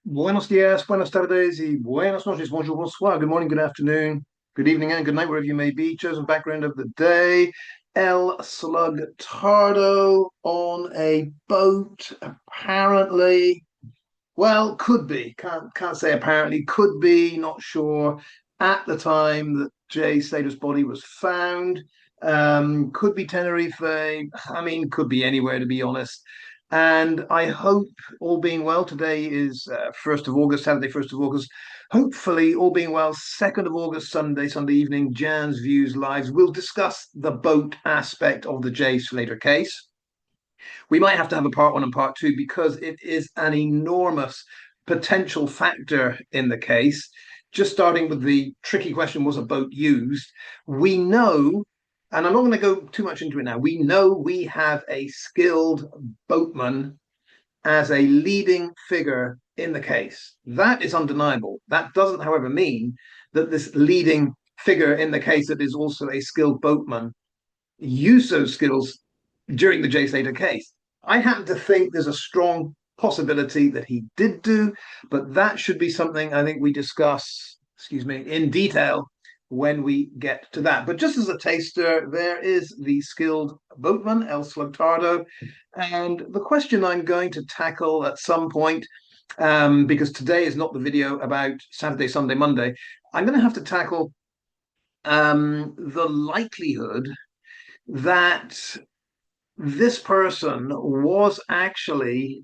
Buenos días, buenas tardes, y buenas noches. Bonjour, bonsoir. Good morning, good afternoon, good evening, and good night, wherever you may be. Chosen background of the day. El Slug Tardo on a boat, apparently. Well, could be. Can't say apparently. Could be. Not sure. At the time that Jay Slater's body was found, could be Tenerife. I mean, could be anywhere to be honest. And I hope, all being well, today is 1st of August, Saturday, 1st of August. Hopefully, all being well, 2nd of August, Sunday evening, Jan's Views Lives. We'll discuss the boat aspect of the Jay Slater case. We might have to have a part one and part two because it is an enormous potential factor in the case. Just starting with the tricky question, was a boat used? We know, and I'm not going to go too much into it now, we know we have a skilled boatman as a leading figure in the case. That is undeniable. That doesn't, however, mean that this leading figure in the case that is also a skilled boatman used those skills during the Jay Slater case. I happen to think there's a strong possibility that he did do, but that should be something I think we discuss, excuse me, in detail when we get to that. But just as a taster, there is the skilled boatman, El Slugtardo. And the question I'm going to tackle at some point, because today is not the video about Saturday, Sunday, Monday, I'm going to have to tackle the likelihood that this person was actually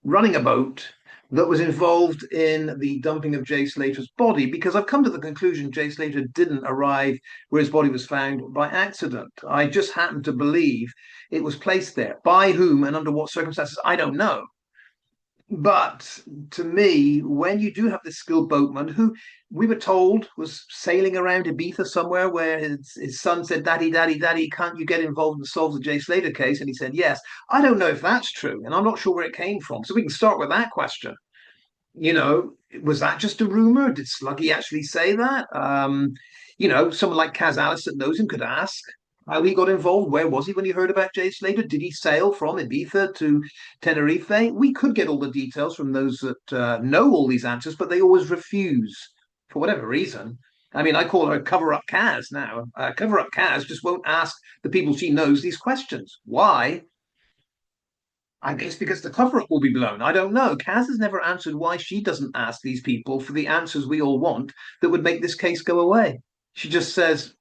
running a boat that was involved in the dumping of Jay Slater's body, because I've come to the conclusion Jay Slater didn't arrive where his body was found by accident. I just happen to believe it was placed there. By whom and under what circumstances, I don't know. But to me, when you do have this skilled boatman who we were told was sailing around Ibiza somewhere where his son said, Daddy, Daddy, Daddy, can't you get involved and solve the Jay Slater case? And he said, yes. I don't know if that's true. And I'm not sure where it came from. So we can start with that question. You know, was that just a rumor? Did Sluggy actually say that? Someone like Kaz Alice that knows him could ask how he got involved. Where was he when he heard about Jay Slater? Did he sail from Ibiza to Tenerife? We could get all the details from those that know all these answers, but they always refuse for whatever reason. I mean, I call her cover up Kaz now. Cover up Kaz just won't ask the people she knows these questions. Why? I guess because the cover up will be blown. I don't know. Kaz has never answered why she doesn't ask these people for the answers we all want that would make this case go away. She just says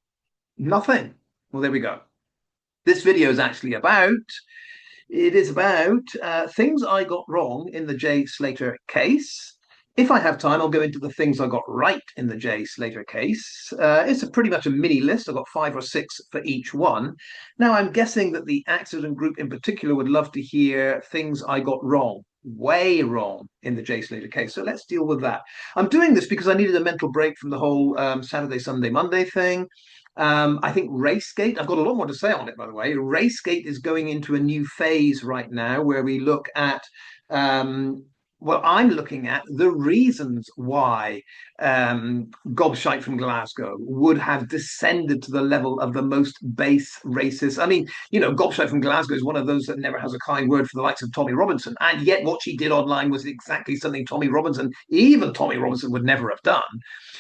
nothing. Well, there we go. This video is actually about it is about things I got wrong in the Jay Slater case. If I have time, I'll go into the things I got right in the Jay Slater case. It's pretty much a mini list. I've got 5 or 6 for each one. Now, I'm guessing that the accident group in particular would love to hear things I got wrong, way wrong in the Jay Slater case. So let's deal with that. I'm doing this because I needed a mental break from the whole Saturday, Sunday, Monday thing. I think Racegate, I've got a lot more to say on it, by the way. Racegate is going into a new phase right now where we look at, I'm looking at the reasons why Gobshite from Glasgow would have descended to the level of the most base racist. I mean, Gobshite from Glasgow is one of those that never has a kind word for the likes of Tommy Robinson. And yet what she did online was exactly something even Tommy Robinson would never have done.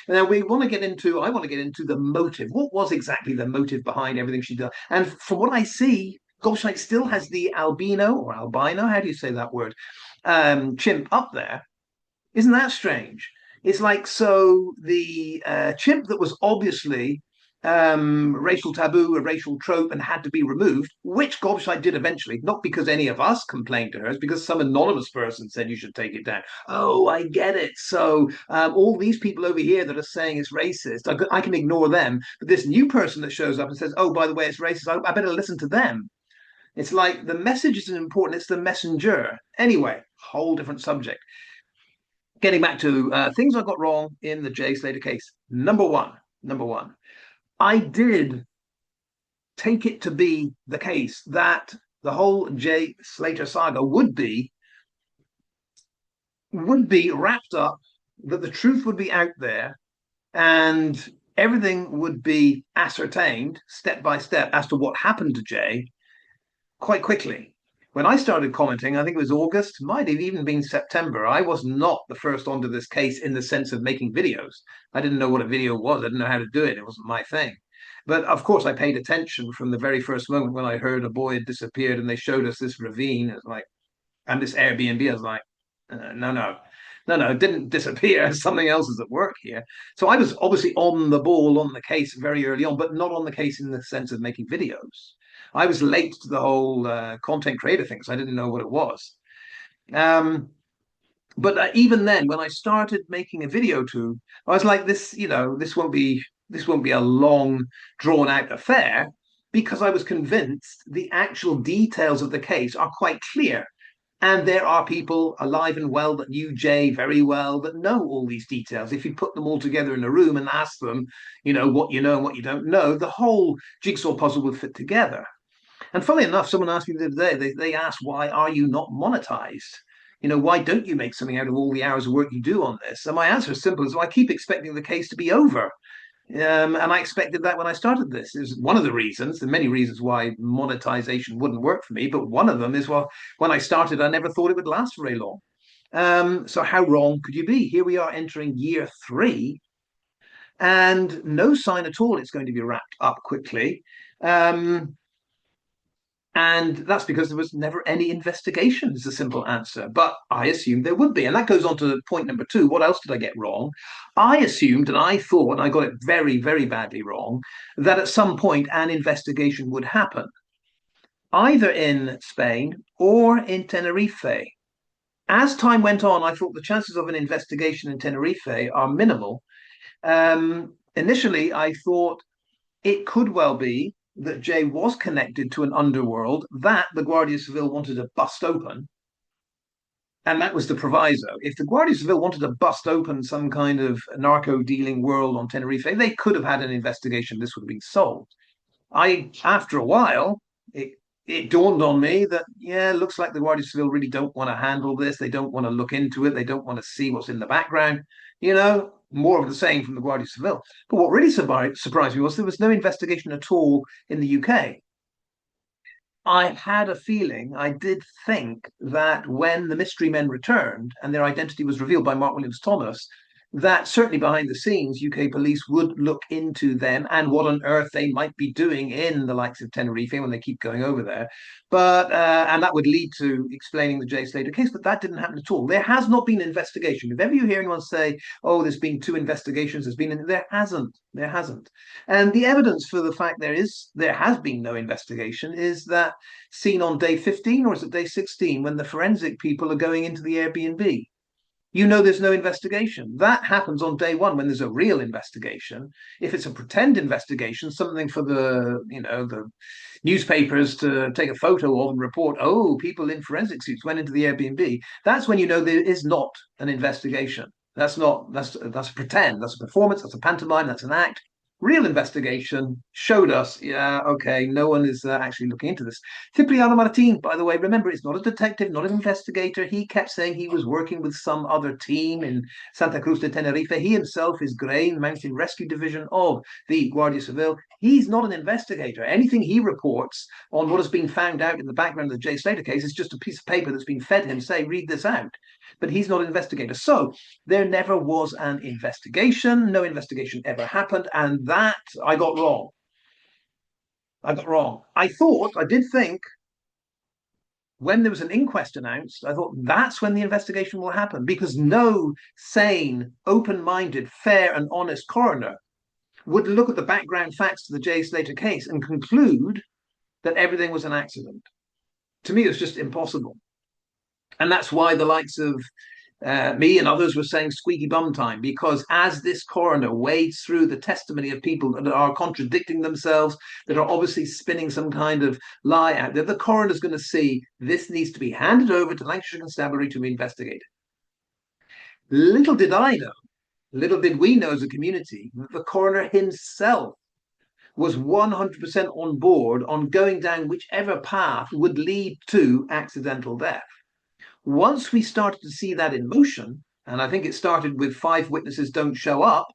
Now I want to get into the motive. What was exactly the motive behind everything she did? And from what I see, Gobshite still has the albino, how do you say that word? Chimp up there. Isn't that strange? It's like, so the chimp that was obviously racial taboo, a racial trope, and had to be removed, which Gobshite did eventually, not because any of us complained to her, it's because some anonymous person said you should take it down. Oh, I get it. So all these people over here that are saying it's racist, I can ignore them. But this new person that shows up and says, oh, by the way, it's racist, I better listen to them. It's like the message isn't important, it's the messenger. Anyway, whole different subject. Getting back to things I got wrong in the Jay Slater case. Number one, I did take it to be the case that the whole Jay Slater saga would be wrapped up, that the truth would be out there, and everything would be ascertained step by step as to what happened to Jay quite quickly. when I started commenting, I think it was August, might have even been September. I was not the first onto this case in the sense of making videos. I didn't know what a video was. I didn't know how to do it. It wasn't my thing. But of course, I paid attention from the very first moment when I heard a boy had disappeared and they showed us this ravine. It's like, and this Airbnb. I was like, no, no, no, no, it didn't disappear. Something else is at work here. So I was obviously on the ball, on the case very early on, but not on the case in the sense of making videos. I was late to the whole content creator thing, so I didn't know what it was. Um, but even then, when I started making a video too, I was like, this won't be a long, drawn out affair, because I was convinced the actual details of the case are quite clear. And there are people alive and well that knew Jay very well that know all these details. If you put them all together in a room and ask them, what you know and what you don't know, the whole jigsaw puzzle would fit together. And funnily enough, someone asked me the other day, they asked, why are you not monetized? Why don't you make something out of all the hours of work you do on this? And my answer is simple: I keep expecting the case to be over. And I expected that when I started this. Is one of the reasons, the many reasons why monetization wouldn't work for me. But one of them is, well, when I started, I never thought it would last very long. So how wrong could you be? Here we are entering year 3, and no sign at all it's going to be wrapped up quickly. And that's because there was never any investigation, is the simple answer. But I assumed there would be. And that goes on to point number 2. What else did I get wrong? I assumed and I thought, and I got it very, very badly wrong, that at some point an investigation would happen, either in Spain or in Tenerife. As time went on, I thought the chances of an investigation in Tenerife are minimal. Initially, I thought it could well be that Jay was connected to an underworld that the Guardia Civil wanted to bust open. And that was the proviso. If the Guardia Civil wanted to bust open some kind of narco dealing world on Tenerife, they could have had an investigation. This would have been solved. After a while, it dawned on me that, yeah, it looks like the Guardia Civil really don't want to handle this. They don't want to look into it. They don't want to see what's in the background. More of the same from the Guardia Civil. But what really surprised me was there was no investigation at all in the UK. I had a feeling, I did think that when the mystery men returned and their identity was revealed by Mark Williams Thomas, that certainly behind the scenes, UK police would look into them and what on earth they might be doing in the likes of Tenerife when they keep going over there. But and that would lead to explaining the Jay Slater case, but that didn't happen at all. There has not been an investigation. If ever you hear anyone say, "Oh, there's been 2 investigations," there hasn't. There hasn't. And the evidence for the fact there has been no investigation is that scene on day 15, or is it day 16, when the forensic people are going into the Airbnb. There's no investigation. That happens on day 1 when there's a real investigation. If it's a pretend investigation, something for the newspapers to take a photo of and report, oh, people in forensic suits went into the Airbnb, that's when there is not an investigation. That's a pretend, that's a performance, that's a pantomime, that's an act. Real investigation showed us, yeah, okay, no one is actually looking into this. Cipriano Martin, by the way, remember, it's not a detective, not an investigator. He kept saying he was working with some other team in Santa Cruz de Tenerife. He himself is Grain, Mountain Rescue Division of the Guardia Civil. He's not an investigator. Anything he reports on what has been found out in the background of the Jay Slater case is just a piece of paper that's been fed him, say, read this out. But he's not an investigator. So there never was an investigation. No investigation ever happened. And that I got wrong. I did think when there was an inquest announced, I thought that's when the investigation will happen, because no sane, open-minded, fair and honest coroner would look at the background facts to the Jay Slater case and conclude that everything was an accident. To me, it's just impossible. And that's why the likes of me and others were saying squeaky bum time, because as this coroner wades through the testimony of people that are contradicting themselves, that are obviously spinning some kind of lie out there, the coroner's going to see this needs to be handed over to Lancashire Constabulary to be investigated. Little did I know, little did we know as a community, that the coroner himself was 100% on board on going down whichever path would lead to accidental death. Once we started to see that in motion, and I think it started with 5 witnesses don't show up,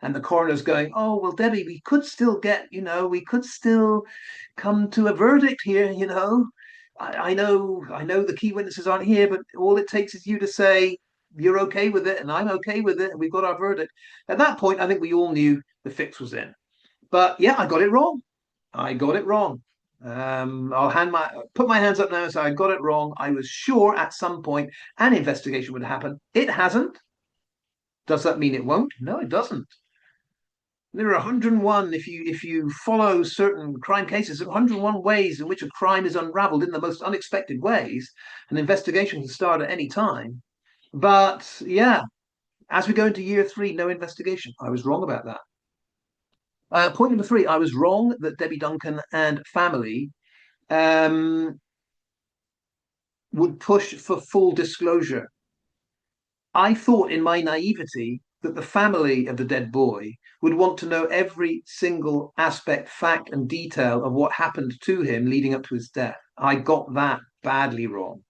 and the coroner's going, oh, well, Debbie, we could still come to a verdict here. I know the key witnesses aren't here, but all it takes is you to say you're okay with it and I'm okay with it, and we've got our verdict. At that point, I think we all knew the fix was in. But yeah, I got it wrong. I got it wrong. I'll put my hands up now and say I got it wrong. I was sure at some point an investigation would happen. It hasn't. Does that mean it won't? No, it doesn't. There are 101, if you follow certain crime cases, 101 ways in which a crime is unraveled in the most unexpected ways. An investigation can start at any time. But yeah, as we go into year three, no investigation. I was wrong about that. Point number three, I was wrong that Debbie Duncan and family um, would push for full disclosure. I thought in my naivety that the family of the dead boy would want to know every single aspect, fact, and detail of what happened to him leading up to his death. I got that badly wrong.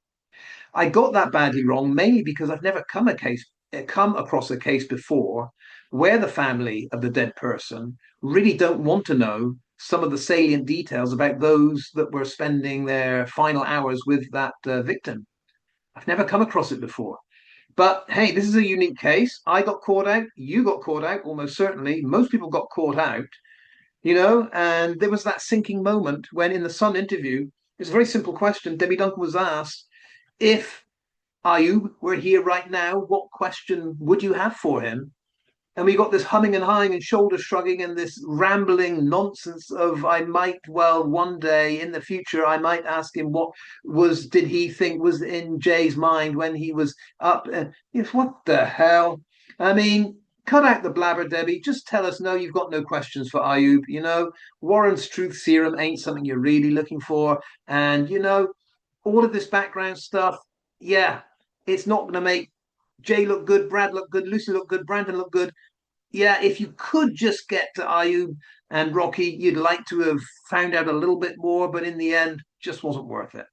I got that badly wrong mainly because I've never come across a case before where the family of the dead person really don't want to know some of the salient details about those that were spending their final hours with that victim. I've never come across it before. But hey, this is a unique case. I got caught out. You got caught out, almost certainly. Most people got caught out, and there was that sinking moment when in the Sun interview, it's a very simple question. Debbie Duncan was asked, if Ayub were here right now, what question would you have for him? And we got this humming and hawing and shoulder shrugging and this rambling nonsense of I might, well, one day in the future I might ask him what did he think was in Jay's mind when he was up. What the hell? I mean, cut out the blabber, Debbie. Just tell us no, you've got no questions for Ayub. Warren's truth serum ain't something you're really looking for, and all of this background stuff. Yeah, it's not going to make Jay look good, Brad look good, Lucy look good, Brandon look good. Yeah, if you could just get to Ayub and Rocky, you'd like to have found out a little bit more, but in the end, just wasn't worth it.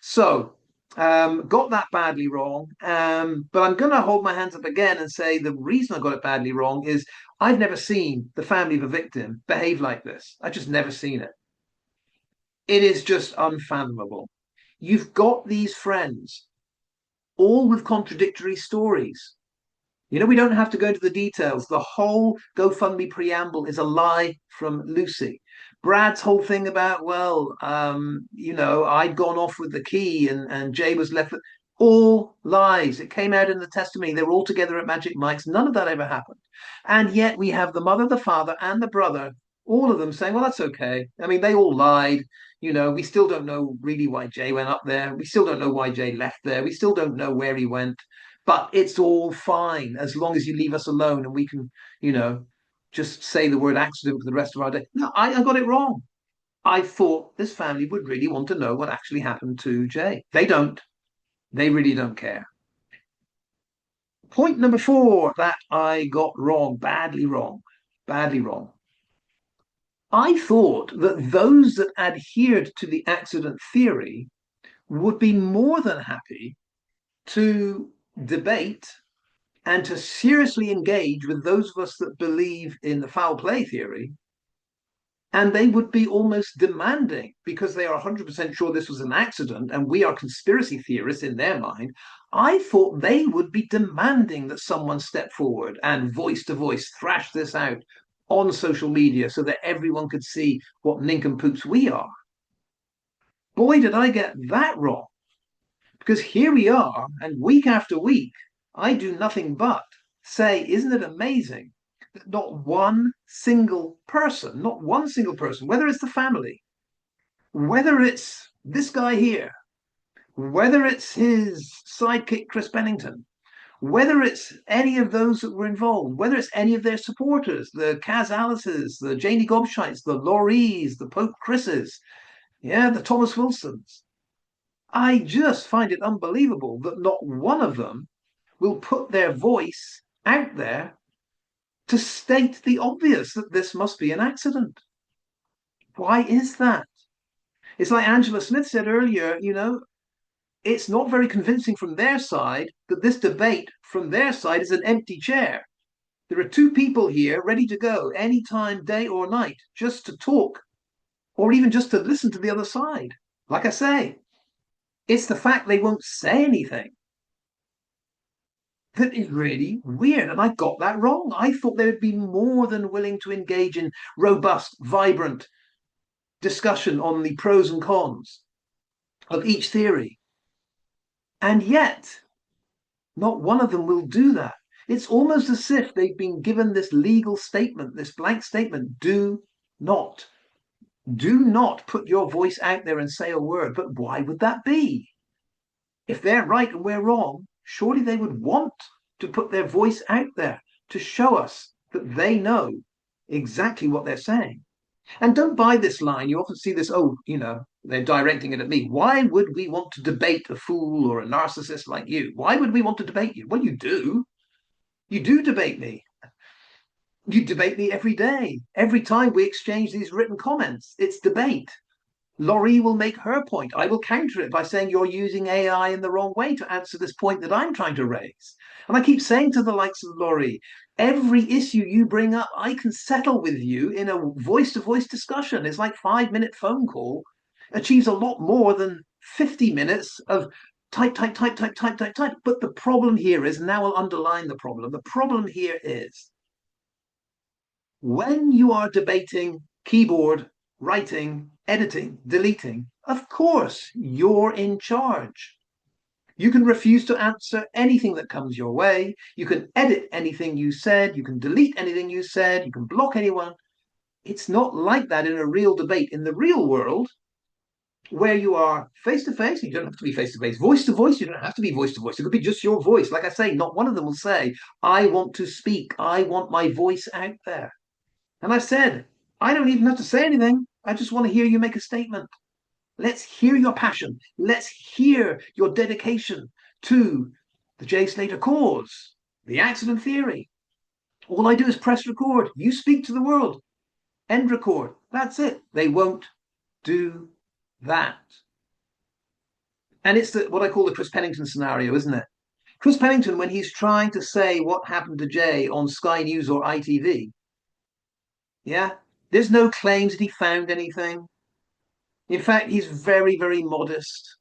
So, got that badly wrong. But I'm going to hold my hands up again and say the reason I got it badly wrong is I've never seen the family of a victim behave like this. I've just never seen it. It is just unfathomable. You've got these friends, all with contradictory stories. We don't have to go into the details. The whole GoFundMe preamble is a lie from Lucy. Brad's whole thing about, well, I'd gone off with the key and Jay was left with all lies. It came out in the testimony. They were all together at Magic Mike's. None of that ever happened. And yet we have the mother, the father, and the brother, all of them saying, well, that's okay. I mean, they all lied. We still don't know really why Jay went up there. We still don't know why Jay left there. We still don't know where he went. But it's all fine as long as you leave us alone and we can, you know, just say the word accident for the rest of our day. No, I got it wrong. I thought this family would really want to know what actually happened to Jay. They don't. They really don't care. Point number four that I got wrong, badly wrong, badly wrong. I thought that those that adhered to the accident theory would be more than happy to debate and to seriously engage with those of us that believe in the foul play theory. And they would be almost demanding, because they are 100% sure this was an accident and we are conspiracy theorists in their mind. I thought they would be demanding that someone step forward and voice to voice thrash this out on social media so that everyone could see what nincompoops we are. Boy, did I get that wrong. Because here we are, and week after week, I do nothing but say, isn't it amazing that not one single person, whether it's the family, whether it's this guy here, whether it's his sidekick, Chris Bennington, whether it's any of those that were involved, whether it's any of their supporters, the Kaz Alice's, the Janie Gobshites, the Lauries, the Pope Chris's, yeah, the Thomas Wilsons. I just find it unbelievable that not one of them will put their voice out there to state the obvious that this must be an accident. Why is that? It's like Angela Smith said earlier, it's not very convincing from their side that this debate from their side is an empty chair. There are two people here ready to go anytime, day or night, just to talk or even just to listen to the other side. Like I say, It's the fact they won't say anything that is really weird. And I got that wrong. I thought they would be more than willing to engage in robust, vibrant discussion on the pros and cons of each theory. And yet, not one of them will do that. It's almost as if they've been given this legal statement, this blank statement: not, do not put your voice out there and say a word. But why would that be? If they're right and we're wrong, surely they would want to put their voice out there to show us that they know exactly what they're saying. And don't buy this line. You often see this, oh, they're directing it at me. Why would we want to debate a fool or a narcissist like you? Why would we want to debate you? Well, you do. You do debate me. You debate me every day. Every time we exchange these written comments, it's debate. Laurie will make her point. I will counter it by saying you're using AI in the wrong way to answer this point that I'm trying to raise. And I keep saying to the likes of Laurie, every issue you bring up, I can settle with you in a voice-to-voice discussion. It's like 5-minute phone call, achieves a lot more than 50 minutes of type, type, type, type, type, type, type. But the problem here is, now I'll underline the problem. The problem here is when you are debating keyboard, writing, editing, deleting, of course, you're in charge. You can refuse to answer anything that comes your way. You can edit anything you said. You can delete anything you said. You can block anyone. It's not like that in a real debate. In the real world, where you are face to face, you don't have to be face to face. Voice to voice, you don't have to be voice to voice. It could be just your voice. Like I say, not one of them will say, I want to speak. I want my voice out there. And I said, I don't even have to say anything. I just want to hear you make a statement. Let's hear your passion. Let's hear your dedication to the Jay Slater cause, the accident theory. All I do is press record. You speak to the world. End record. That's it. They won't do that. And it's what I call the Chris Pennington scenario, isn't it? Chris Pennington, when he's trying to say what happened to Jay on Sky News or ITV, yeah, there's no claims that he found anything. In fact, he's very, very modest.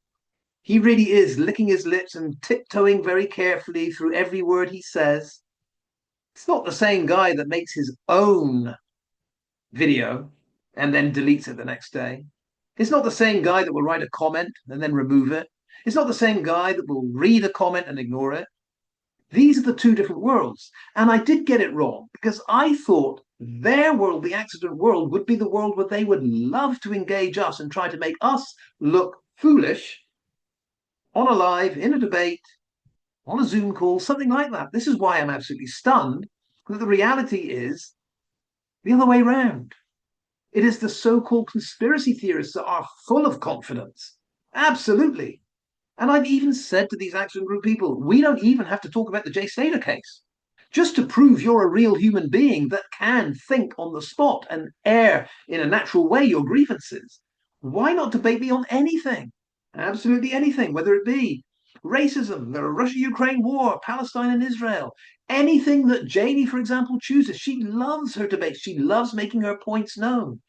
He really is licking his lips and tiptoeing very carefully through every word he says. It's not the same guy that makes his own video and then deletes it the next day. It's not the same guy that will write a comment and then remove it. It's not the same guy that will read a comment and ignore it. These are the two different worlds. And I did get it wrong because I thought their world, the accident world, would be the world where they would love to engage us and try to make us look foolish on a live, in a debate, on a Zoom call, something like that. This is why I'm absolutely stunned, because the reality is the other way around. It is the so-called conspiracy theorists that are full of confidence. Absolutely. And I've even said to these action group people, we don't even have to talk about the Jay Slater case. Just to prove you're a real human being that can think on the spot and air in a natural way your grievances, why not debate me on anything? Absolutely anything, whether it be racism, the Russia-Ukraine war, Palestine and Israel, anything that Janie, for example, chooses. She loves her debates. She loves making her points known.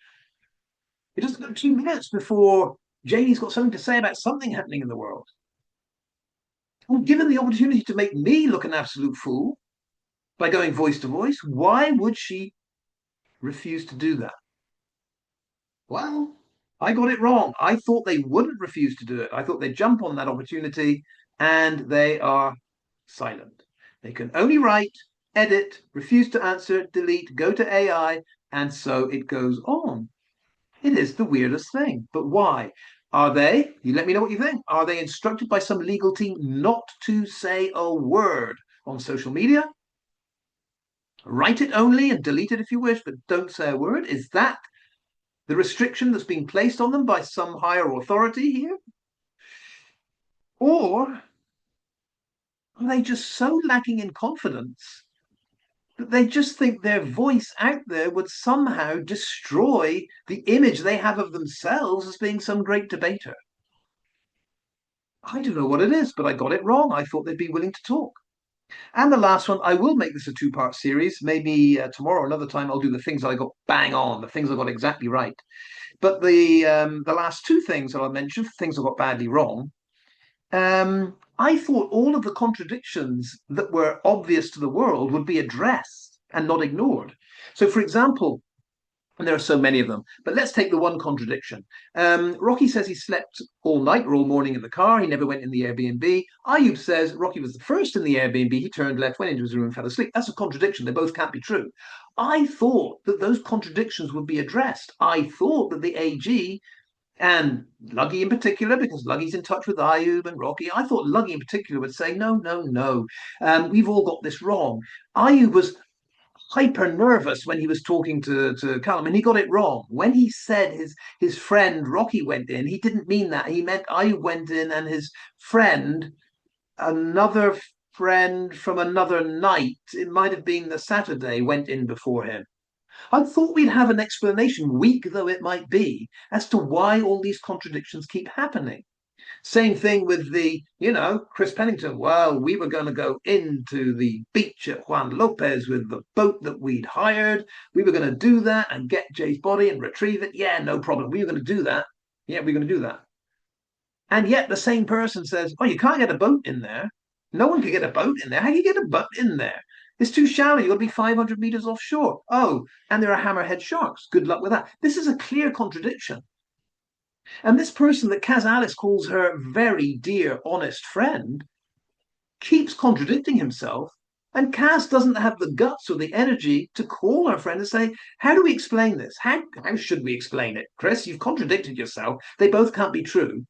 It doesn't go 2 minutes before Janie's got something to say about something happening in the world. Well, given the opportunity to make me look an absolute fool by going voice to voice, why would she refuse to do that? Well, I got it wrong. I thought they wouldn't refuse to do it. I thought they'd jump on that opportunity, and they are silent. They can only write, edit, refuse to answer, delete, go to AI, and so it goes on. It is the weirdest thing. But why? Are they, you let me know what you think, are they instructed by some legal team not to say a word on social media? Write it only and delete it if you wish, but don't say a word? Is that the restriction that's being placed on them by some higher authority here? Or are they just so lacking in confidence that they just think their voice out there would somehow destroy the image they have of themselves as being some great debater? I don't know what it is, but I got it wrong. I thought they'd be willing to talk. And the last one, I will make this a two-part series. Maybe tomorrow or another time I'll do the things that I got bang on, the things I got exactly right. But the last two things that I'll mention, things I got badly wrong, I thought all of the contradictions that were obvious to the world would be addressed and not ignored. So, for example, and there are so many of them, but let's take the one contradiction. Rocky says he slept all night or all morning in the car. He never went in the Airbnb. Ayub says Rocky was the first in the Airbnb. He turned left, went into his room, and fell asleep. That's a contradiction. They both can't be true. I thought that those contradictions would be addressed. I thought that the AG and Luggy in particular, because Luggy's in touch with Ayub and Rocky, I thought Luggy in particular would say, no, no, no, we've all got this wrong. Ayub was hyper nervous when he was talking to Callum, and he got it wrong. When he said his friend Rocky went in, he didn't mean that. He meant Ayub went in and his friend, another friend from another night, it might have been the Saturday, went in before him. I thought we'd have an explanation, weak though it might be, as to why all these contradictions keep happening. Same thing with Chris Pennington. Well, we were going to go into the beach at Juan Lopez with the boat that we'd hired. We were going to do that and get Jay's body and retrieve it. Yeah, no problem. We were going to do that. Yeah, we're going to do that. And yet the same person says, oh, you can't get a boat in there. No one can get a boat in there. How can you get a boat in there? It's too shallow. You've got to be 500 meters offshore. Oh, and there are hammerhead sharks. Good luck with that. This is a clear contradiction. And this person that Kaz Alice calls her very dear, honest friend keeps contradicting himself. And Kaz doesn't have the guts or the energy to call her friend and say, how do we explain this? How should we explain it? Chris, you've contradicted yourself. They both can't be true.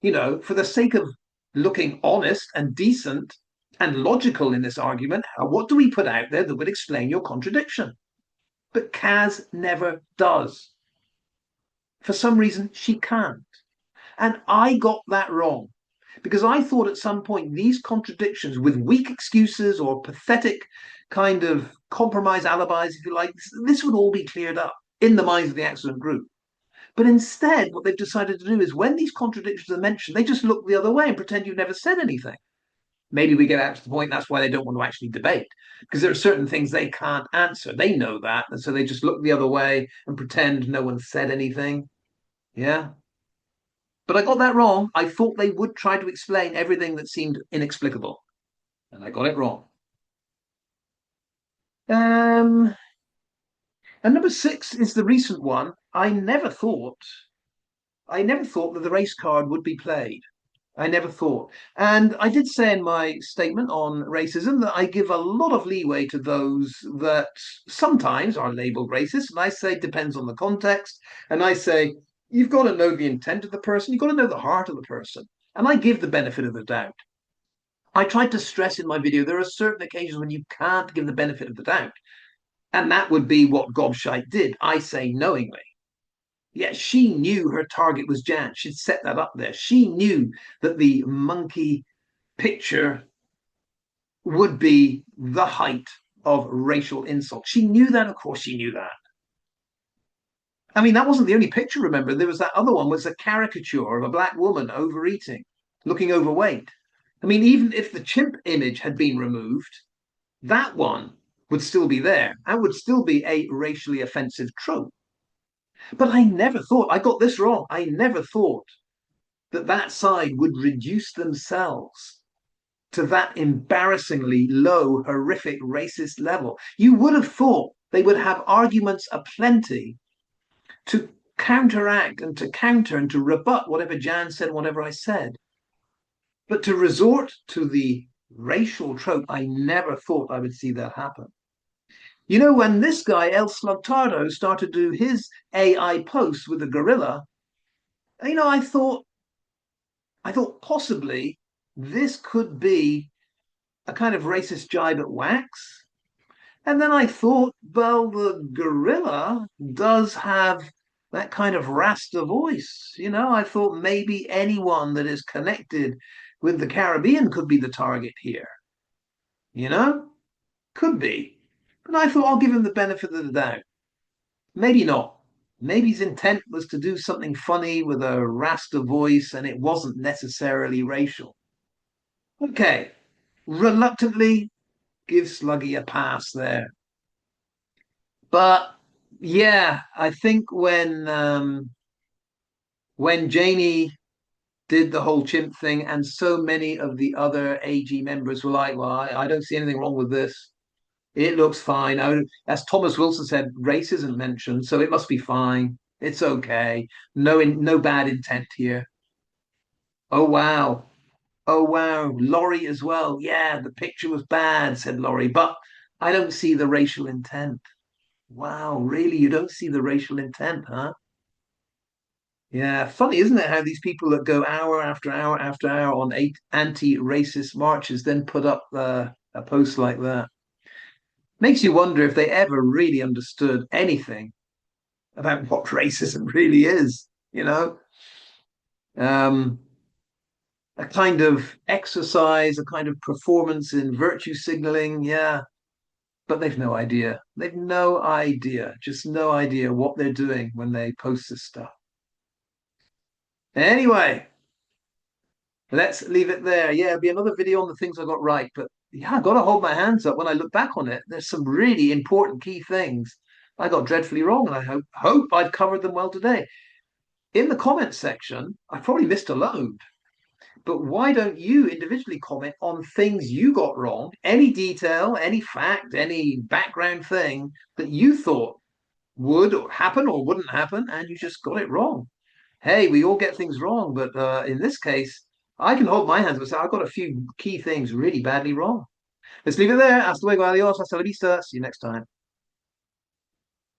For the sake of looking honest and decent and logical in this argument, what do we put out there that would explain your contradiction? But Kaz never does. For some reason, she can't. And I got that wrong because I thought at some point these contradictions with weak excuses or pathetic kind of compromise alibis, if you like, this would all be cleared up in the minds of the accident group. But instead, what they've decided to do is when these contradictions are mentioned, they just look the other way and pretend you've never said anything. Maybe we get out to the point that's why they don't want to actually debate, because there are certain things they can't answer. They know that. And so they just look the other way and pretend no one said anything. Yeah. But I got that wrong. I thought they would try to explain everything that seemed inexplicable. And I got it wrong. And number 6 is the recent one. I never thought that the race card would be played. I never thought. And I did say in my statement on racism that I give a lot of leeway to those that sometimes are labeled racist. And I say it depends on the context. And I say you've got to know the intent of the person, you've got to know the heart of the person. And I give the benefit of the doubt. I tried to stress in my video there are certain occasions when you can't give the benefit of the doubt. And that would be what Gobshite did. I say knowingly. Yeah, she knew her target was Jan. She'd set that up there. She knew that the monkey picture would be the height of racial insult. She knew that, of course, she knew that. I mean, that wasn't the only picture, remember. There was that other one, was a caricature of a black woman overeating, looking overweight. I mean, even if the chimp image had been removed, that one would still be there and would still be a racially offensive trope. But I never thought, I got this wrong. I never thought that side would reduce themselves to that embarrassingly low, horrific racist level. You would have thought they would have arguments aplenty to counteract and to counter and to rebut whatever Jan said, whatever I said. But to resort to the racial trope, I never thought I would see that happen. When this guy, El Slugtardo, started to do his AI posts with the gorilla, I thought possibly this could be a kind of racist jibe at Wax. And then I thought, well, the gorilla does have that kind of Rasta voice. I thought maybe anyone that is connected with the Caribbean could be the target here. Could be. And I thought I'll give him the benefit of the doubt. Maybe not. Maybe his intent was to do something funny with a Rasta voice and it wasn't necessarily racial. Okay, reluctantly give Sluggy a pass there. But yeah, I think when Janie did the whole chimp thing, and so many of the other AG members were like, "Well, I don't see anything wrong with this. It looks fine." As Thomas Wilson said, race isn't mentioned, so it must be fine. It's okay. No bad intent here. Oh wow. Oh wow. Laurie as well. Yeah, the picture was bad, said Laurie, but I don't see the racial intent. Wow, really? You don't see the racial intent, huh? Yeah, funny, isn't it, how these people that go hour after hour after hour on anti-racist marches then put up a post like that? Makes you wonder if they ever really understood anything about what racism really is, you know? Um, a kind of exercise, a kind of performance in virtue signaling, yeah, but they've no idea. They've no idea, just no idea what they're doing when they post this stuff. Anyway, let's leave it there. Yeah, it'll be another video on the things I got right. But yeah, I got to hold my hands up when I look back on it. There's some really important key things I got dreadfully wrong, and I hope I've covered them well today. In the comments section, I probably missed a load. But why don't you individually comment on things you got wrong? Any detail, any fact, any background thing that you thought would happen or wouldn't happen, and you just got it wrong. Hey, we all get things wrong, but in this case, I can hold my hands and say I got a few key things really badly wrong. Let's leave it there. Hasta luego, adios, hasta la vista. See you next time.